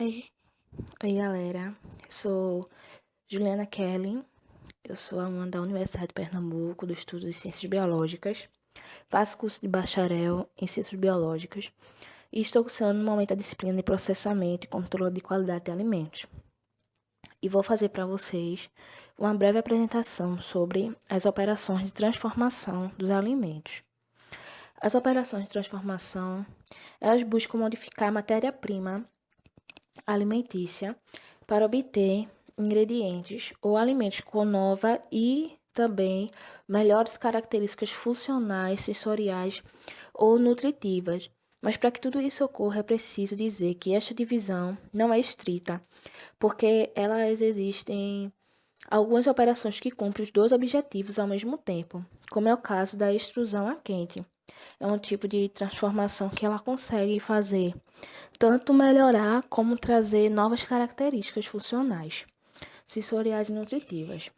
Oi, oi galera, eu sou Juliana Kelly, eu sou aluna da Universidade de Pernambuco, do Estudo de Ciências Biológicas, faço curso de bacharel em Ciências Biológicas e estou cursando no momento a disciplina de processamento e controle de qualidade de alimentos. E vou fazer para vocês uma breve apresentação sobre as operações de transformação dos alimentos. As operações de transformação, elas buscam modificar a matéria-prima alimentícia para obter ingredientes ou alimentos com nova e também melhores características funcionais, sensoriais ou nutritivas. Mas para que tudo isso ocorra, é preciso dizer que esta divisão não é estrita, porque elas existem algumas operações que cumprem os dois objetivos ao mesmo tempo, como é o caso da extrusão a quente. É um tipo de transformação que ela consegue fazer tanto melhorar como trazer novas características funcionais, sensoriais e nutritivas.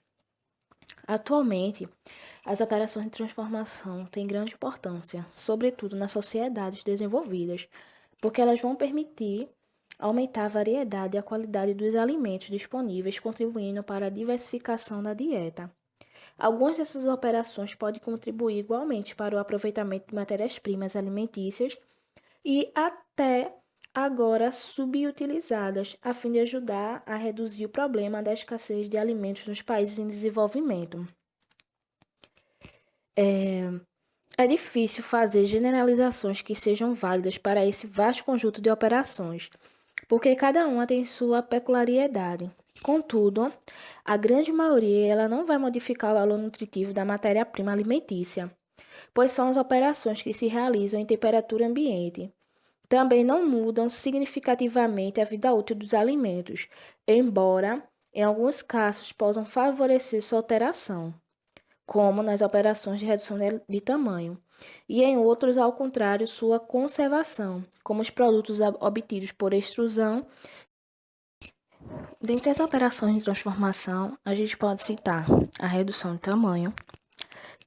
Atualmente, as operações de transformação têm grande importância, sobretudo nas sociedades desenvolvidas, porque elas vão permitir aumentar a variedade e a qualidade dos alimentos disponíveis, contribuindo para a diversificação da dieta. Algumas dessas operações podem contribuir igualmente para o aproveitamento de matérias-primas alimentícias e até agora subutilizadas, a fim de ajudar a reduzir o problema da escassez de alimentos nos países em desenvolvimento. É difícil fazer generalizações que sejam válidas para esse vasto conjunto de operações, porque cada uma tem sua peculiaridade. Contudo, a grande maioria ela não vai modificar o valor nutritivo da matéria-prima alimentícia, pois são as operações que se realizam em temperatura ambiente. Também não mudam significativamente a vida útil dos alimentos, embora, em alguns casos, possam favorecer sua alteração, como nas operações de redução de tamanho, e em outros, ao contrário, sua conservação, como os produtos obtidos por extrusão. Dentre as operações de transformação, a gente pode citar a redução de tamanho,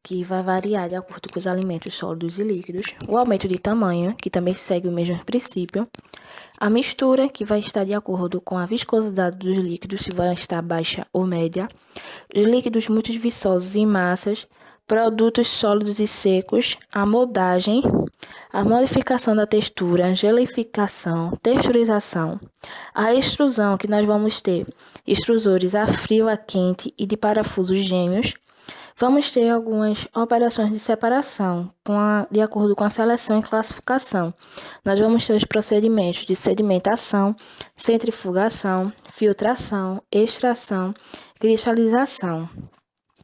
que vai variar de acordo com os alimentos sólidos e líquidos, o aumento de tamanho, que também segue o mesmo princípio, a mistura, que vai estar de acordo com a viscosidade dos líquidos, se vai estar baixa ou média, os líquidos muito viçosos e massas, produtos sólidos e secos, a moldagem, a modificação da textura, gelificação, texturização, a extrusão, que nós vamos ter extrusores a frio, a quente e de parafusos gêmeos. Vamos ter algumas operações de separação, de acordo com a seleção e classificação. Nós vamos ter os procedimentos de sedimentação, centrifugação, filtração, extração, cristalização.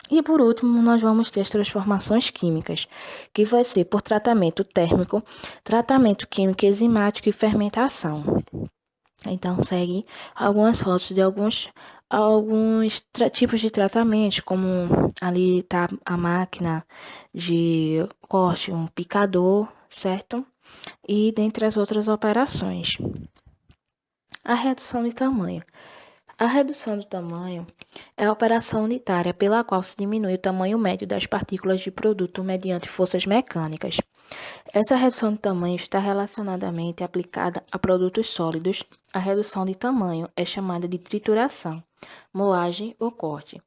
E por último, nós vamos ter as transformações químicas, que vai ser por tratamento térmico, tratamento químico enzimático e fermentação. Então, segue algumas fotos de alguns tipos de tratamento, como ali está a máquina de corte, um picador, certo? E dentre as outras operações. A redução de tamanho. A redução do tamanho é a operação unitária pela qual se diminui o tamanho médio das partículas de produto mediante forças mecânicas. Essa redução de tamanho está relacionadamente aplicada a produtos sólidos. A redução de tamanho é chamada de trituração, moagem ou corte.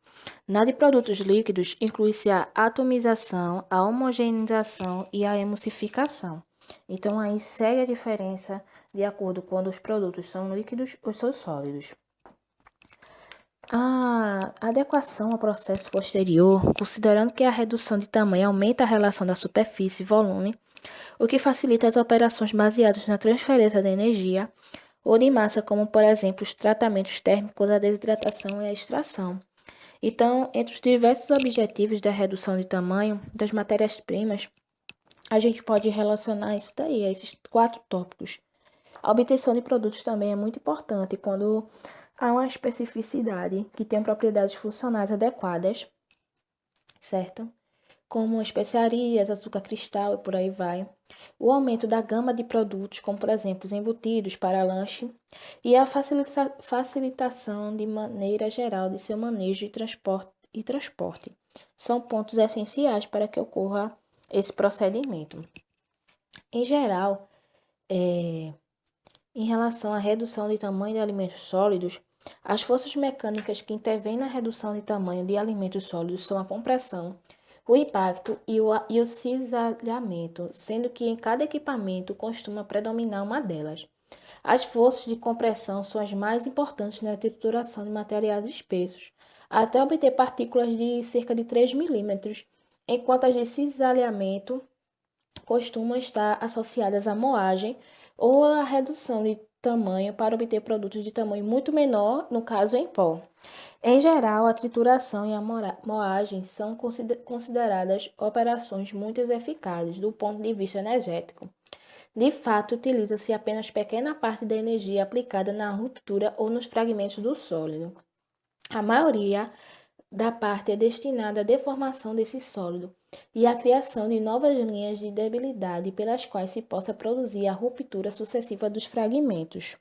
Na de produtos líquidos, inclui-se a atomização, a homogeneização e a emulsificação. Então, aí segue a diferença de acordo com quando os produtos são líquidos ou são sólidos. A adequação ao processo posterior, considerando que a redução de tamanho aumenta a relação da superfície e volume, o que facilita as operações baseadas na transferência de energia ou de massa, como, por exemplo, os tratamentos térmicos, a desidratação e a extração. Então, entre os diversos objetivos da redução de tamanho das matérias-primas, a gente pode relacionar isso daí, a esses 4 tópicos. A obtenção de produtos também é muito importante quando há uma especificidade que tem propriedades funcionais adequadas, certo? Como especiarias, açúcar cristal e por aí vai. O aumento da gama de produtos, como por exemplo os embutidos para lanche, e a facilitação de maneira geral de seu manejo e transporte. São pontos essenciais para que ocorra esse procedimento. Em geral, Em relação à redução de tamanho de alimentos sólidos, as forças mecânicas que intervêm na redução de tamanho de alimentos sólidos são a compressão, o impacto e o cisalhamento, sendo que em cada equipamento costuma predominar uma delas. As forças de compressão são as mais importantes na trituração de materiais espessos, até obter partículas de cerca de 3 milímetros, enquanto as de cisalhamento costumam estar associadas à moagem ou à redução de tamanho para obter produtos de tamanho muito menor, no caso em pó. Em geral, a trituração e a moagem são consideradas operações muito eficazes do ponto de vista energético. De fato, utiliza-se apenas pequena parte da energia aplicada na ruptura ou nos fragmentos do sólido. A maioria da parte é destinada à deformação desse sólido e à criação de novas linhas de debilidade pelas quais se possa produzir a ruptura sucessiva dos fragmentos.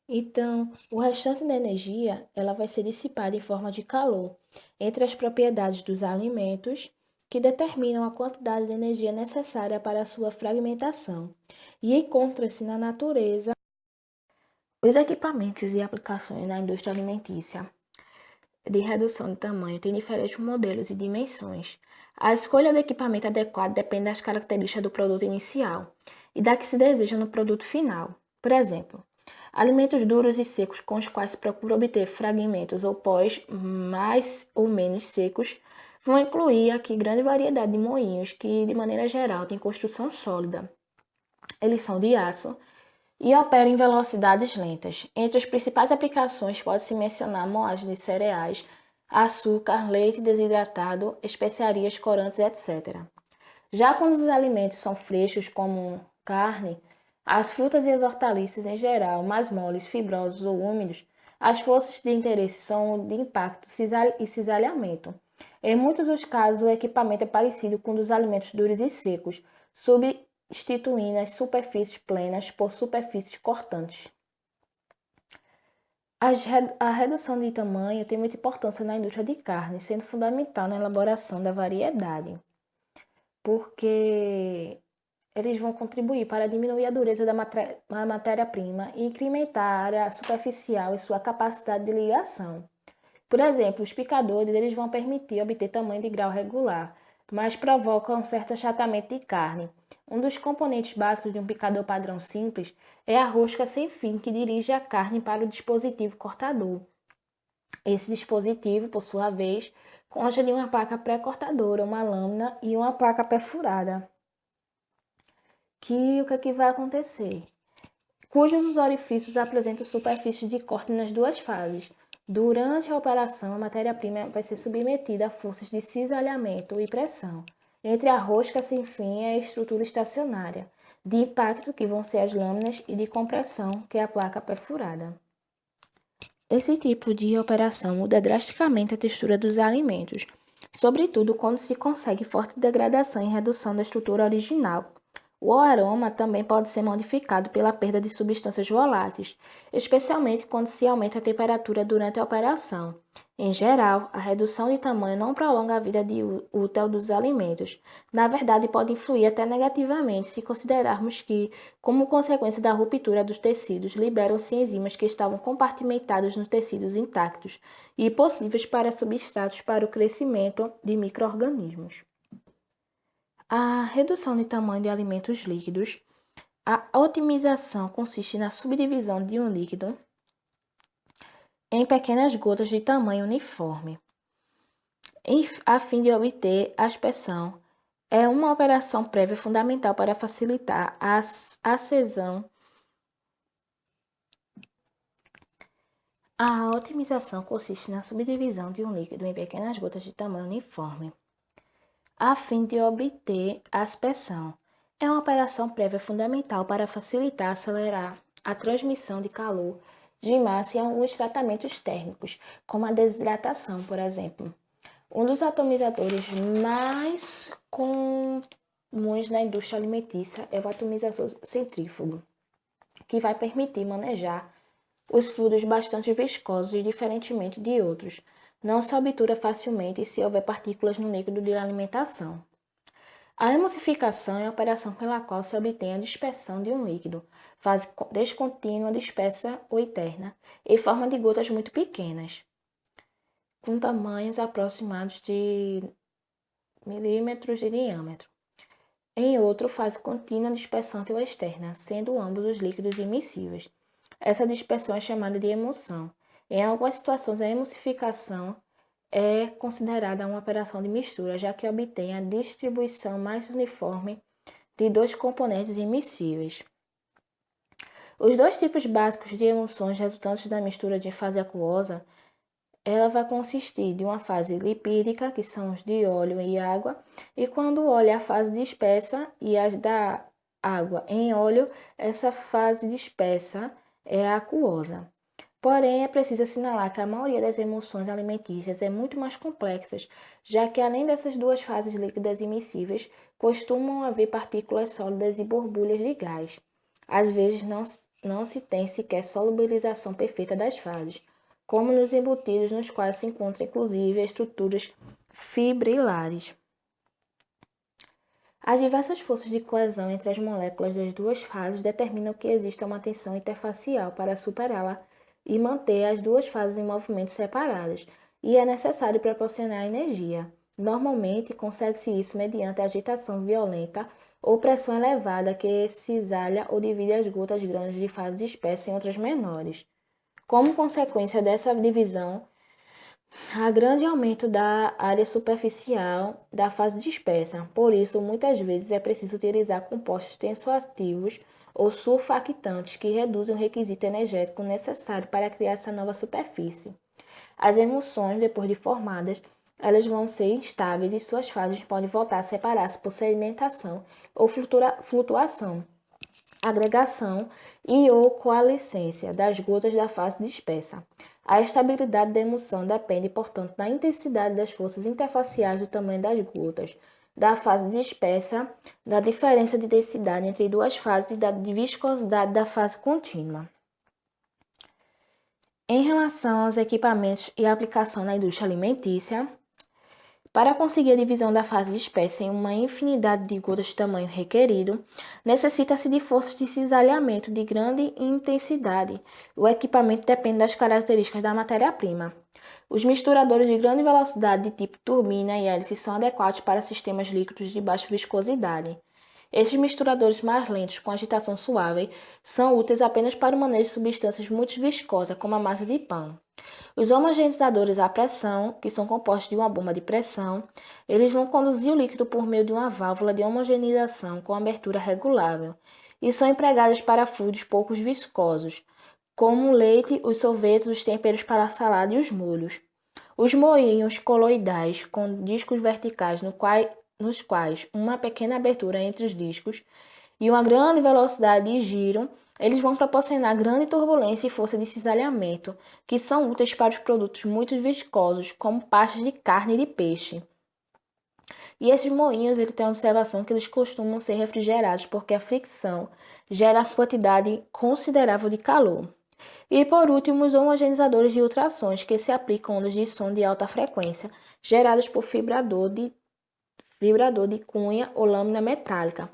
Então, o restante da energia ela vai ser dissipada em forma de calor entre as propriedades dos alimentos que determinam a quantidade de energia necessária para a sua fragmentação e encontra-se na natureza. Os equipamentos e aplicações na indústria alimentícia de redução de tamanho têm diferentes modelos e dimensões. A escolha do equipamento adequado depende das características do produto inicial e da que se deseja no produto final. Por exemplo, alimentos duros e secos com os quais se procura obter fragmentos ou pós mais ou menos secos vão incluir aqui grande variedade de moinhos que, de maneira geral, têm construção sólida. Eles são de aço e operam em velocidades lentas. Entre as principais aplicações pode-se mencionar moagem de cereais, açúcar, leite desidratado, especiarias, corantes, etc. Já quando os alimentos são frescos, como carne, as frutas e as hortaliças em geral, mais moles, fibrosos ou úmidos, as forças de interesse são de impacto e cisalhamento. Em muitos dos casos, o equipamento é parecido com o dos alimentos duros e secos, substituindo as superfícies plenas por superfícies cortantes. A redução de tamanho tem muita importância na indústria de carne, sendo fundamental na elaboração da variedade, porque eles vão contribuir para diminuir a dureza da matéria-prima e incrementar a área superficial e sua capacidade de ligação. Por exemplo, os picadores eles vão permitir obter tamanho de grau regular, mas provocam um certo achatamento de carne. Um dos componentes básicos de um picador padrão simples é a rosca sem fim que dirige a carne para o dispositivo cortador. Esse dispositivo, por sua vez, consta de uma placa pré-cortadora, uma lâmina e uma placa perfurada. O que vai acontecer? Cujos orifícios apresentam superfícies de corte nas duas fases. Durante a operação, a matéria-prima vai ser submetida a forças de cisalhamento e pressão entre a rosca sem fim e a estrutura estacionária, de impacto, que vão ser as lâminas, e de compressão, que é a placa perfurada. Esse tipo de operação muda drasticamente a textura dos alimentos, sobretudo quando se consegue forte degradação e redução da estrutura original. O aroma também pode ser modificado pela perda de substâncias voláteis, especialmente quando se aumenta a temperatura durante a operação. Em geral, a redução de tamanho não prolonga a vida útil dos alimentos. Na verdade, pode influir até negativamente se considerarmos que, como consequência da ruptura dos tecidos, liberam-se enzimas que estavam compartimentadas nos tecidos intactos e possíveis para substratos para o crescimento de micro-organismos. A redução de tamanho de alimentos líquidos. A otimização consiste na subdivisão de um líquido em pequenas gotas de tamanho uniforme, a fim de obter a aspersão. É uma operação prévia fundamental para facilitar a ascensão. A otimização consiste na subdivisão de um líquido em pequenas gotas de tamanho uniforme, a fim de obter a aspersão. É uma operação prévia fundamental para facilitar e acelerar a transmissão de calor de massa em alguns tratamentos térmicos, como a desidratação, por exemplo. Um dos atomizadores mais comuns na indústria alimentícia é o atomizador centrífugo, que vai permitir manejar os fluidos bastante viscosos, diferentemente de outros. Não se obtura facilmente se houver partículas no líquido de alimentação. A emulsificação é a operação pela qual se obtém a dispersão de um líquido, fase descontínua, dispersa ou eterna, em forma de gotas muito pequenas, com tamanhos aproximados de milímetros de diâmetro. Em outro, fase contínua, dispersante ou externa, sendo ambos os líquidos immiscíveis. Essa dispersão é chamada de emulsão. Em algumas situações, a emulsificação é considerada uma operação de mistura, já que obtém a distribuição mais uniforme de dois componentes immiscíveis. Os dois tipos básicos de emulsões resultantes da mistura de fase aquosa, ela vai consistir de uma fase lipídica, que são os de óleo e água, e quando o óleo é a fase dispersa e as da água em óleo, essa fase dispersa é a aquosa. Porém, é preciso assinalar que a maioria das emulsões alimentícias é muito mais complexa, já que além dessas duas fases líquidas immiscíveis, costumam haver partículas sólidas e borbulhas de gás. Às vezes não se tem sequer solubilização perfeita das fases, como nos embutidos, nos quais se encontram inclusive estruturas fibrilares. As diversas forças de coesão entre as moléculas das duas fases determinam que exista uma tensão interfacial para superá-la e manter as duas fases em movimentos separados, e é necessário proporcionar energia. Normalmente, consegue-se isso mediante agitação violenta ou pressão elevada que cisalha ou divide as gotas grandes de fase dispersa em outras menores. Como consequência dessa divisão, há grande aumento da área superficial da fase dispersa. Por isso, muitas vezes é preciso utilizar compostos tensoativos ou surfactantes que reduzem o requisito energético necessário para criar essa nova superfície. As emulsões, depois de formadas, elas vão ser instáveis e suas fases podem voltar a separar-se por sedimentação ou flutuação, agregação e ou coalescência das gotas da fase dispersa. A estabilidade da emulsão depende, portanto, da intensidade das forças interfaciais do tamanho das gotas, da fase dispersa, da diferença de densidade entre duas fases e da viscosidade da fase contínua. Em relação aos equipamentos e aplicação na indústria alimentícia, para conseguir a divisão da fase dispersa em uma infinidade de gotas de tamanho requerido, necessita-se de forças de cisalhamento de grande intensidade. O equipamento depende das características da matéria-prima. Os misturadores de grande velocidade de tipo turbina e hélice são adequados para sistemas líquidos de baixa viscosidade. Esses misturadores mais lentos, com agitação suave, são úteis apenas para o manejo de substâncias muito viscosas, como a massa de pão. Os homogeneizadores à pressão, que são compostos de uma bomba de pressão, eles vão conduzir o líquido por meio de uma válvula de homogeneização com abertura regulável e são empregados para fluidos pouco viscosos, como o leite, os sorvetes, os temperos para a salada e os molhos. Os moinhos coloidais com discos verticais nos quais uma pequena abertura entre os discos e uma grande velocidade de giro, eles vão proporcionar grande turbulência e força de cisalhamento, que são úteis para os produtos muito viscosos, como pastas de carne e de peixe. E esses moinhos, ele tem a observação que eles costumam ser refrigerados, porque a fricção gera uma quantidade considerável de calor. E por último, os homogeneizadores de ultrassons, que se aplicam ondas de som de alta frequência, geradas por vibrador de cunha ou lâmina metálica,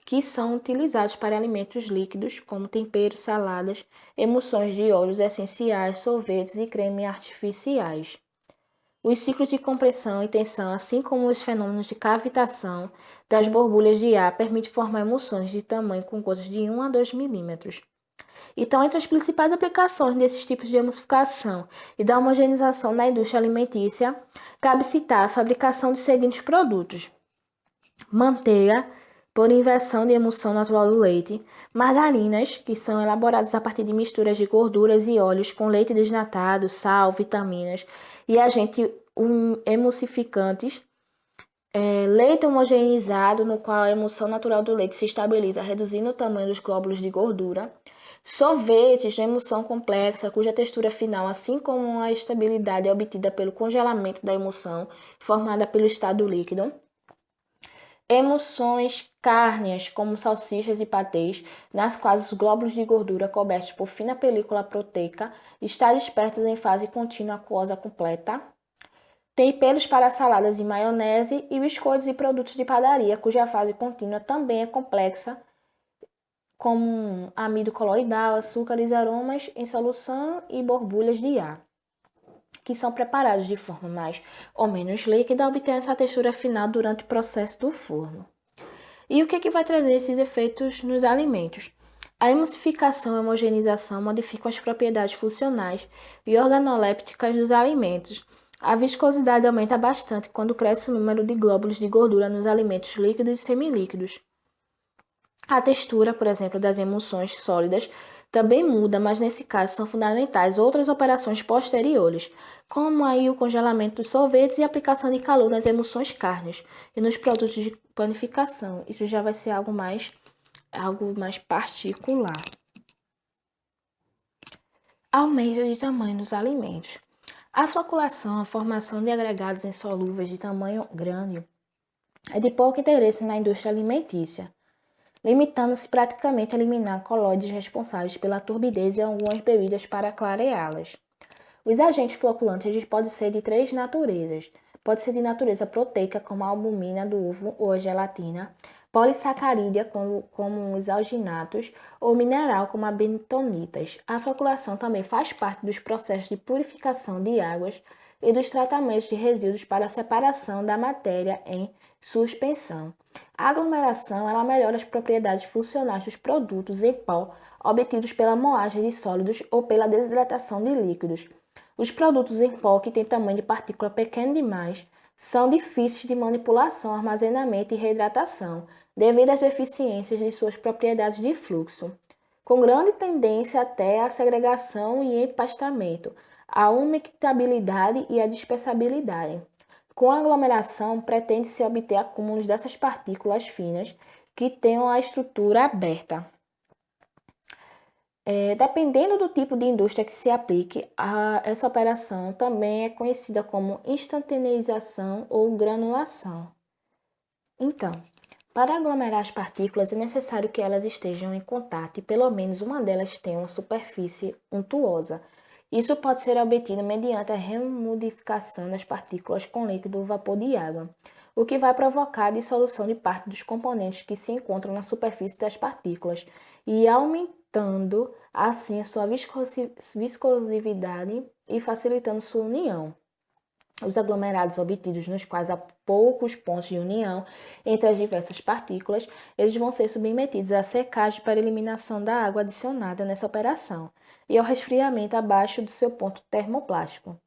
que são utilizados para alimentos líquidos, como temperos, saladas, emulsões de óleos essenciais, sorvetes e cremes artificiais. Os ciclos de compressão e tensão, assim como os fenômenos de cavitação das borbulhas de ar, permitem formar emulsões de tamanho com gotas de 1 a 2 milímetros. Então, entre as principais aplicações desses tipos de emulsificação e da homogeneização na indústria alimentícia, cabe citar a fabricação dos seguintes produtos: manteiga, por inversão de emulsão natural do leite, margarinas, que são elaboradas a partir de misturas de gorduras e óleos com leite desnatado, sal, vitaminas e agentes emulsificantes, leite homogeneizado, no qual a emulsão natural do leite se estabiliza, reduzindo o tamanho dos glóbulos de gordura, sorvetes de emulsão complexa, cuja textura final, assim como a estabilidade é obtida pelo congelamento da emulsão formada pelo estado líquido, emulsões cárneas, como salsichas e patês, nas quais os glóbulos de gordura cobertos por fina película proteica estão dispersos em fase contínua aquosa completa. Temperos para saladas e maionese e biscoitos e produtos de padaria, cuja fase contínua também é complexa, como amido coloidal, açúcares, aromas em solução e borbulhas de ar, que são preparados de forma mais ou menos líquida, obtendo essa textura final durante o processo do forno. E o que vai trazer esses efeitos nos alimentos? A emulsificação e homogeneização modificam as propriedades funcionais e organolépticas dos alimentos. A viscosidade aumenta bastante quando cresce o número de glóbulos de gordura nos alimentos líquidos e semilíquidos. A textura, por exemplo, das emulsões sólidas também muda, mas nesse caso são fundamentais outras operações posteriores, como aí o congelamento dos sorvetes e a aplicação de calor nas emulsões carnes e nos produtos de panificação. Isso já vai ser algo mais particular. Aumento de tamanho dos alimentos. A floculação, a formação de agregados insolúveis de tamanho grande, é de pouco interesse na indústria alimentícia, limitando-se praticamente a eliminar colóides responsáveis pela turbidez em algumas bebidas para clareá-las. Os agentes floculantes podem ser de três naturezas. Pode ser de natureza proteica, como a albumina do ovo ou a gelatina, polissacarídea, como os alginatos, ou mineral, como a bentonitas. A floculação também faz parte dos processos de purificação de águas e dos tratamentos de resíduos para a separação da matéria em suspensão. A aglomeração ela melhora as propriedades funcionais dos produtos em pó obtidos pela moagem de sólidos ou pela desidratação de líquidos. Os produtos em pó que têm tamanho de partícula pequeno demais são difíceis de manipulação, armazenamento e reidratação, devido às deficiências de suas propriedades de fluxo, com grande tendência até à segregação e empastamento, à umectabilidade e à dispersabilidade. Com a aglomeração, pretende-se obter acúmulos dessas partículas finas que tenham a estrutura aberta. Dependendo do tipo de indústria que se aplique, essa operação também é conhecida como instantaneização ou granulação. Então, para aglomerar as partículas é necessário que elas estejam em contato e pelo menos uma delas tenha uma superfície untuosa. Isso pode ser obtido mediante a remudificação das partículas com líquido ou vapor de água, o que vai provocar a dissolução de parte dos componentes que se encontram na superfície das partículas e aumentando assim a sua viscosidade e facilitando sua união. Os aglomerados obtidos nos quais há poucos pontos de união entre as diversas partículas, eles vão ser submetidos à secagem para eliminação da água adicionada nessa operação e ao resfriamento abaixo do seu ponto termoplástico.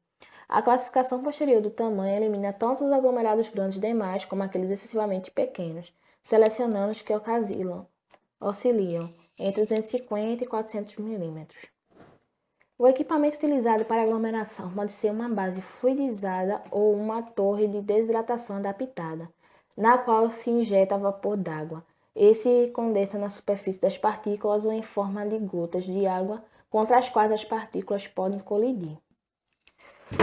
A classificação posterior do tamanho elimina tanto os aglomerados grandes demais como aqueles excessivamente pequenos, selecionando os que oscilam entre 250 e 400 milímetros. O equipamento utilizado para aglomeração pode ser uma base fluidizada ou uma torre de desidratação adaptada, na qual se injeta vapor d'água. Esse condensa na superfície das partículas ou em forma de gotas de água contra as quais as partículas podem colidir.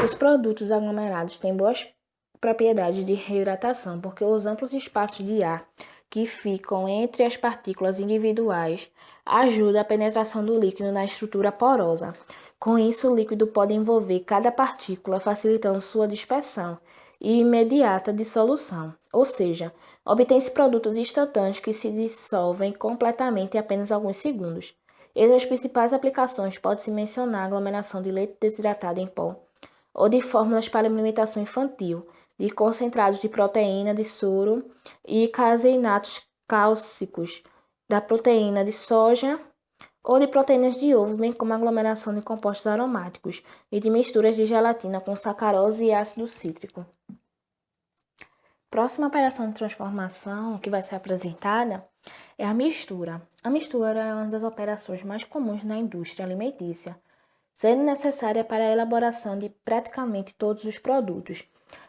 Os produtos aglomerados têm boas propriedades de reidratação porque os amplos espaços de ar que ficam entre as partículas individuais ajudam a penetração do líquido na estrutura porosa. Com isso, o líquido pode envolver cada partícula, facilitando sua dispersão e imediata dissolução, ou seja, obtém-se produtos instantâneos que se dissolvem completamente em apenas alguns segundos. Entre as principais aplicações pode-se mencionar a aglomeração de leite desidratado em pó, ou de fórmulas para alimentação infantil, de concentrados de proteína de soro e caseinatos cálcicos da proteína de soja ou de proteínas de ovo, bem como aglomeração de compostos aromáticos e de misturas de gelatina com sacarose e ácido cítrico. Próxima operação de transformação que vai ser apresentada é a mistura. A mistura é uma das operações mais comuns na indústria alimentícia, sendo necessária para a elaboração de praticamente todos os produtos.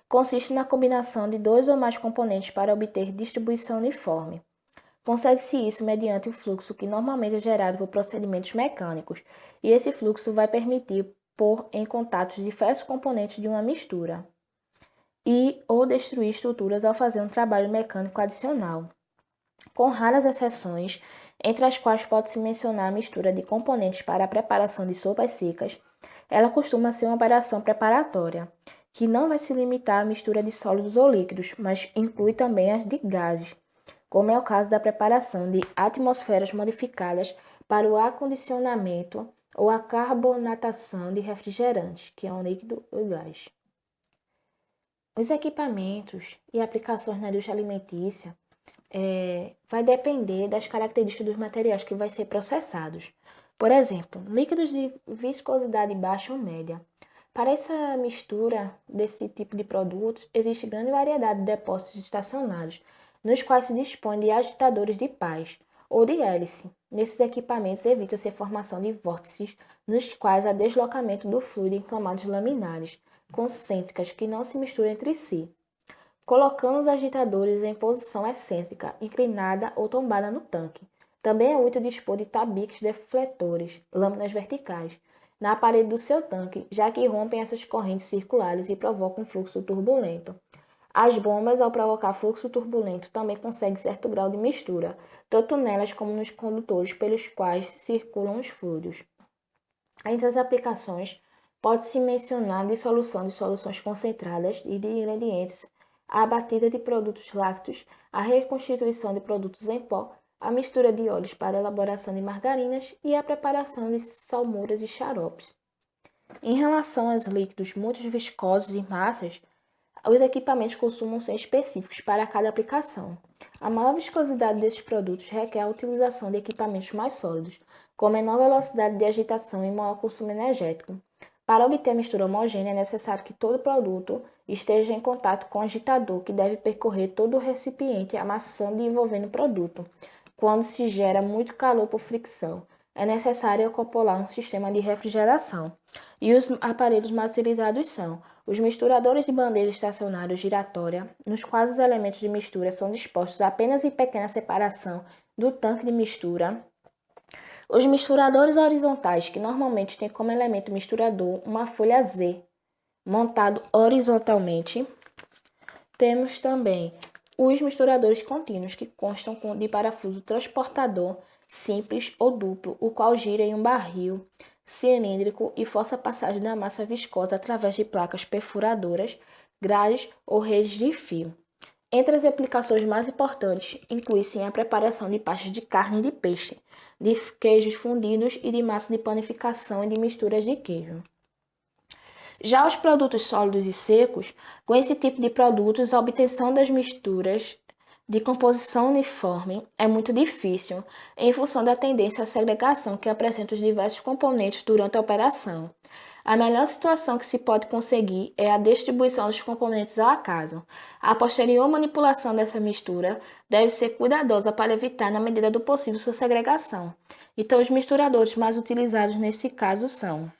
Consiste na combinação de dois ou mais componentes para obter distribuição uniforme. Consegue-se isso mediante o fluxo que normalmente é gerado por procedimentos mecânicos, e esse fluxo vai permitir pôr em contato os diversos componentes de uma mistura e ou destruir estruturas ao fazer um trabalho mecânico adicional. Com raras exceções, entre as quais pode-se mencionar a mistura de componentes para a preparação de sopas secas, ela costuma ser uma operação preparatória, que não vai se limitar à mistura de sólidos ou líquidos, mas inclui também as de gases, como é o caso da preparação de atmosferas modificadas para o acondicionamento ou a carbonatação de refrigerantes, que é um líquido ou gás. Os equipamentos e aplicações na indústria alimentícia vai depender das características dos materiais que vai ser processados. Por exemplo, líquidos de viscosidade baixa ou média. Para essa mistura desse tipo de produtos, existe grande variedade de depósitos estacionários, nos quais se dispõe de agitadores de pás ou de hélice. Nesses equipamentos evita-se a formação de vórtices, nos quais há deslocamento do fluido em camadas laminares, concêntricas que não se misturam entre si, colocando os agitadores em posição excêntrica, inclinada ou tombada no tanque. Também é útil dispor de tabiques defletores, lâminas verticais, na parede do seu tanque, já que rompem essas correntes circulares e provocam um fluxo turbulento. As bombas, ao provocar fluxo turbulento, também conseguem certo grau de mistura, tanto nelas como nos condutores pelos quais circulam os fluidos. Entre as aplicações, pode-se mencionar dissolução de soluções concentradas e de ingredientes, a batida de produtos lácteos, a reconstituição de produtos em pó, a mistura de óleos para a elaboração de margarinas e a preparação de salmouras e xaropes. Em relação aos líquidos muito viscosos e massas, os equipamentos costumam ser específicos para cada aplicação. A maior viscosidade desses produtos requer a utilização de equipamentos mais sólidos, com menor velocidade de agitação e maior consumo energético. Para obter a mistura homogênea, é necessário que todo produto esteja em contato com o agitador, que deve percorrer todo o recipiente, amassando e envolvendo o produto. Quando se gera muito calor por fricção, é necessário acoplar um sistema de refrigeração. E os aparelhos mais utilizados são os misturadores de bandeja estacionária giratória, nos quais os elementos de mistura são dispostos apenas em pequena separação do tanque de mistura. Os misturadores horizontais, que normalmente têm como elemento misturador uma folha Z, montado horizontalmente. Temos também os misturadores contínuos, que constam de parafuso transportador simples ou duplo, o qual gira em um barril cilíndrico e força a passagem da massa viscosa através de placas perfuradoras, grades ou redes de fio. Entre as aplicações mais importantes, inclui-se a preparação de pastas de carne e de peixe, de queijos fundidos e de massa de panificação e de misturas de queijo. Já os produtos sólidos e secos, com esse tipo de produtos, a obtenção das misturas de composição uniforme é muito difícil, em função da tendência à segregação que apresenta os diversos componentes durante a operação. A melhor situação que se pode conseguir é a distribuição dos componentes ao acaso. A posterior manipulação dessa mistura deve ser cuidadosa para evitar, na medida do possível, sua segregação. Então, os misturadores mais utilizados nesse caso são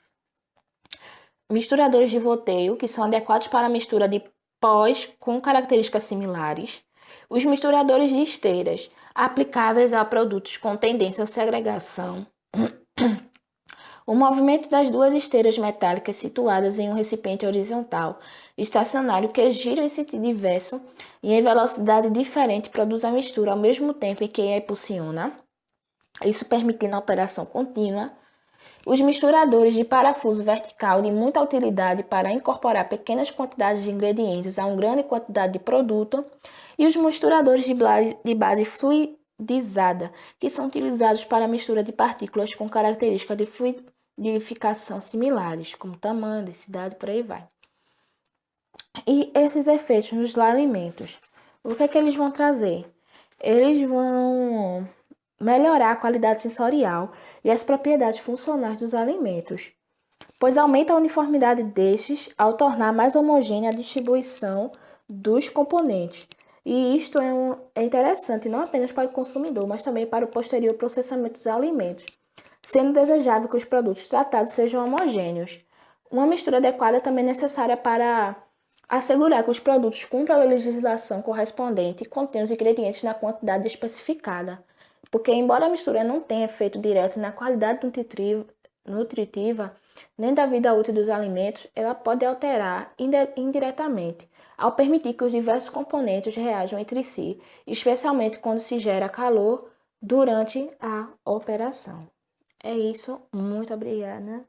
misturadores de volteio, que são adequados para a mistura de pós com características similares. Os misturadores de esteiras, aplicáveis a produtos com tendência à segregação. O movimento das duas esteiras metálicas situadas em um recipiente horizontal estacionário que gira em sentido inverso e em velocidade diferente produz a mistura ao mesmo tempo em que a impulsiona, isso permitindo a operação contínua. Os misturadores de parafuso vertical de muita utilidade para incorporar pequenas quantidades de ingredientes a uma grande quantidade de produto, e os misturadores de base fluidizada, que são utilizados para a mistura de partículas com características de fluidificação similares, como tamanho, densidade, por aí vai. E esses efeitos nos alimentos, o que é que eles vão trazer? Eles vão melhorar a qualidade sensorial e as propriedades funcionais dos alimentos, pois aumenta a uniformidade destes ao tornar mais homogênea a distribuição dos componentes. E isto é interessante não apenas para o consumidor, mas também para o posterior processamento dos alimentos, sendo desejável que os produtos tratados sejam homogêneos. Uma mistura adequada também é necessária para assegurar que os produtos cumpram a legislação correspondente e contenham os ingredientes na quantidade especificada, porque embora a mistura não tenha efeito direto na qualidade nutritiva nem da vida útil dos alimentos, ela pode alterar indiretamente, ao permitir que os diversos componentes reajam entre si, especialmente quando se gera calor durante a operação. É isso, muito obrigada.